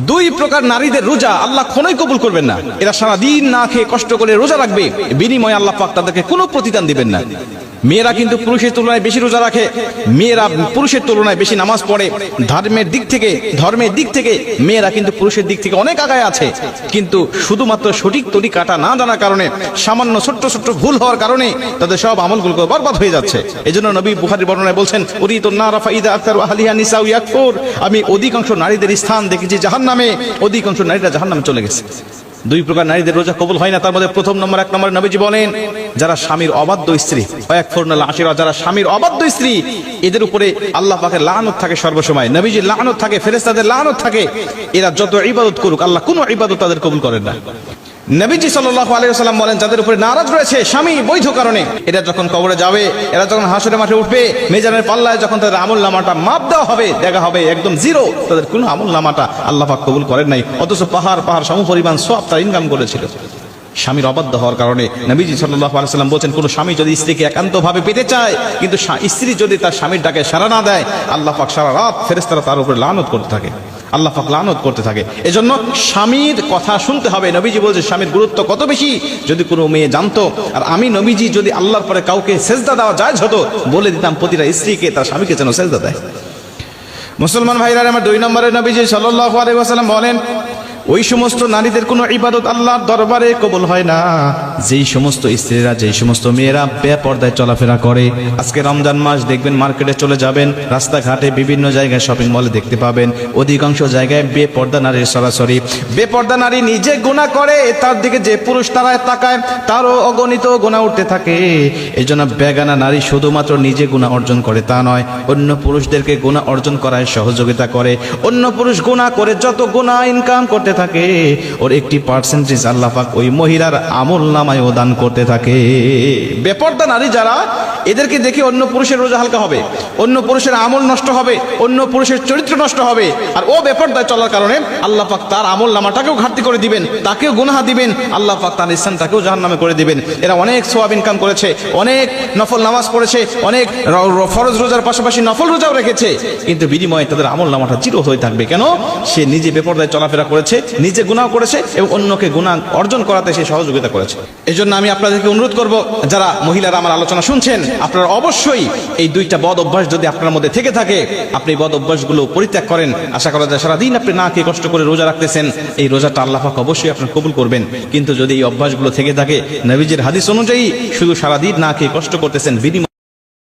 দুই প্রকার নারীদের রোজা আল্লাহ কোনোই কবুল করবেন না। এরা সারাদিন না খেয়ে কষ্ট করে রোজা রাখবে, বিনিময়ে আল্লাহ পাক তাদেরকে কোনো প্রতিদান দিবেন না। মেয়েরা কিন্তু পুরুষের তুলনায় বেশি রোজা রাখে, মেয়েরা পুরুষের তুলনায় বেশি নামাজ পড়ে, ধর্মের দিক থেকে মেয়েরা কিন্তু পুরুষের দিক থেকে অনেক আগায় আছে। কিন্তু শুধুমাত্র সঠিক তরিকাটা না জানার কারণে, সামান্য ছোট্ট ছোট্ট ভুল হওয়ার কারণে তাদের সব আমলগুলো বরবাদ হয়ে যাচ্ছে। এজন্য নবী বুখারীর বর্ণনায় বলছেন, উরিতুন নারা ফাইদা আকতারু আহলিহা নিসাউ ইয়াকফুর, আমি অধিকাংশ নারীদের স্থান দেখেছি জাহান্নামে, অধিকাংশ নারীরা জাহান্নামে চলে গেছে। দুই প্রকার নারীদের রোজা কবুল হয় না। তার মধ্যে প্রথম নম্বর, এক নম্বরে নবীজি বলেন যারা স্বামীর অবাধ্য স্ত্রী, ওয়াকফুরনাল আশিরা, যারা স্বামীর অবাধ্য স্ত্রী, এদের উপরে আল্লাহ পাকের লানত থাকে সর্বসময়, নবীজির লানত থাকে, ফেরেশতাদের লানত থাকে। এরা যত ইবাদত করুক আল্লাহ কোনো ইবাদত তাদের কবুল করেন না। নবীজি সাল্লাল্লাহু আলাইহি ওয়াসাল্লাম বলেন যাদের উপরে নারাজ রয়েছে স্বামী বৈধ কারণে, এরা যখন কবরে যাবে, এরা যখন হাসরের মাঠে উঠবে, মিজানের পাল্লায় যখন তাদের আমলনামাটা মাপ দেওয়া হবে, দেখা হবে একদম জিরো, তাদের কোনো আমলনামাটা আল্লাহ পাক কবুল করেন নাই, অথচ পাহাড় সমপরিমাণ সওয়াব তারা ইনকাম করেছিল। স্বামীর অবাধ্য হওয়ার কারণে নবীজি সাল্লাল্লাহু আলাইহি ওয়াসাল্লাম বলেন, কোন স্বামী যদি স্ত্রীকে একান্তভাবে পেতে চায়, কিন্তু স্ত্রী যদি তার স্বামীর ডাকে সাড়া না দেয়, আল্লাহ পাক সারা রাত ফেরেশতারা তার উপরে লানত করতে থাকে, আল্লাহ পাক লানত করতে থাকে। এজন্য স্বামীর কথা শুনতে হবে। নবীজি বলছে স্বামীর গুরুত্ব কত বেশি যদি কোনো মেয়ে জানতো, আর আমি নবীজি যদি আল্লাহর পরে কাউকে সেজদা দেওয়া জায়েজ হতো, বলে দিতাম প্রতিটা স্ত্রীকে তার স্বামীকে যেন সেজদা দেয়। মুসলমান ভাইরা আমার, দুই নম্বরে নবীজি সাল্লাল্লাহু আলাইহি ওয়াসাল্লাম বলেন ওই সমস্ত নারীদের কোনো ইবাদত আল্লাহর দরবারে কবুল হয় না যেই সমস্ত স্ত্রীরা, যেই সমস্ত মেয়েরা বেপর্দায় চলাফেরা করে। আজকে রমজান মাস, দেখবেন মার্কেটে চলে যাবেন, রাস্তাঘাটে বিভিন্ন জায়গায় শপিং মলে দেখতে পাবেন অধিকাংশ জায়গায় বেপর্দা নারীর সরাসরি। বেপর্দা নারী নিজে গুনাহ করে, তার দিকে যে পুরুষ তারায় তাকায় তারও অগণিত গুনাহ উঠতে থাকে। এই জন্য বেগানা নারী শুধুমাত্র নিজে গুনাহ অর্জন করে তা নয়, অন্য পুরুষদেরকে গুনাহ অর্জন করায় সহযোগিতা করে। অন্য পুরুষ গুনাহ করে যত গুনাহ ইনকাম করতে থাকে, ওর একটি পার্সেন্টেজ আল্লাহ পাক ওই মহিলার আমল নামায় দান করতে থাকে। বেপর্দা নারী যারা, এদেরকে দেখে অন্য পুরুষের রোজা হালকা হবে, অন্য পুরুষের আমল নষ্ট হবে, অন্য পুরুষের চরিত্র নষ্ট হবে। আর ও বেপর্দায় চলার কারণে আল্লাহ পাক তার আমল নামাটাকেও ঘাটতি করে দিবেন, তাকেও গুনাহ দিবেন, আল্লাহ পাক তার স্থানটাকেও জাহান্নামে করে দিবেন। এরা অনেক সওয়াব ইনকাম করেছে, অনেক নফল নামাজ পড়েছে, অনেক ফরজ রোজার পাশাপাশি নফল রোজাও রেখেছে, কিন্তু বিনিময়ে তাদের আমল নামাটা জিরো হয়ে থাকবে। কেন? সে নিজে বেপর্দায় চলাফেরা করেছে, নিজে গুনাহ করেছে এবং অন্যকে গুনাহ অর্জন করাতে সে সহযোগিতা করেছে। এজন্য আমি আপনাদেরকে অনুরোধ করব, যারা মহিলারা আমার আলোচনা শুনছেন, আপনারা অবশ্যই এই দুইটা বদ অভ্যাস যদি আপনার মধ্যে থেকে থাকে, আপনি বদ অভ্যাসগুলো পরিত্যাগ করেন। আশা করা যায় সারাদিন আপনি না খেয়ে কষ্ট করে রোজা রাখতেছেন, এই রোজাটা আল্লাহ পাক অবশ্যই আপনার কবুল করবেন। কিন্তু যদি এই অভ্যাসগুলো থেকে থাকে, নবীজির হাদিস অনুযায়ী শুধু সারাদিন না খেয়ে কষ্ট করতেছেন, বিনিময়ে